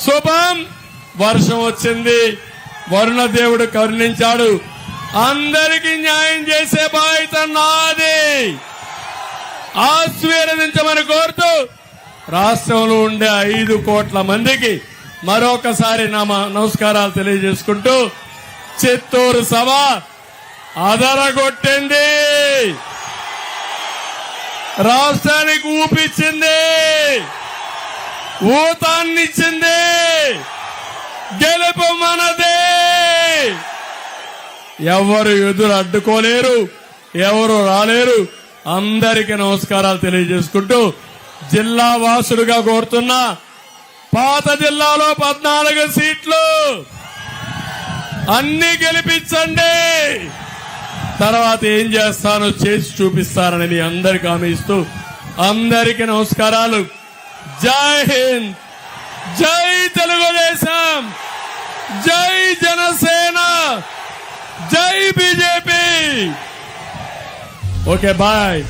శుభం. వర్షం వచ్చింది, వరుణ దేవుడు కరుణించాడు. అందరికీ న్యాయం చేసే బాధ్యత నాది. ఆశీర్వదించమని కోరుతూ రాష్ట్రంలో ఉండే 5 కోట్ల మందికి మరొకసారి నా నమస్కారాలు తెలియజేసుకుంటూ చిత్తూరు సభ అదరగొట్టింది, రాష్ట్రానికి ఊపిచ్చింది, ఊతాన్నిచ్చింది. గెలుపు మనదే. ఎవరు ఎదురు అడ్డుకోలేరు, ఎవరు రాలేరు. అందరికీ నమస్కారాలు తెలియజేసుకుంటూ జిల్లా వాసుడుగా కోరుతున్నా, పాత జిల్లాలో 14 సీట్లు అన్ని గెలిపించండి. తర్వాత ఏం చేస్తానో చేసి చూపిస్తానని మీ అందరికీ హామీ ఇస్తూ అందరికీ నమస్కారాలు. జై హింద్, జై తెలుగుదేశం, జై జనసేన, జై బీజేపీ. Okay, bye.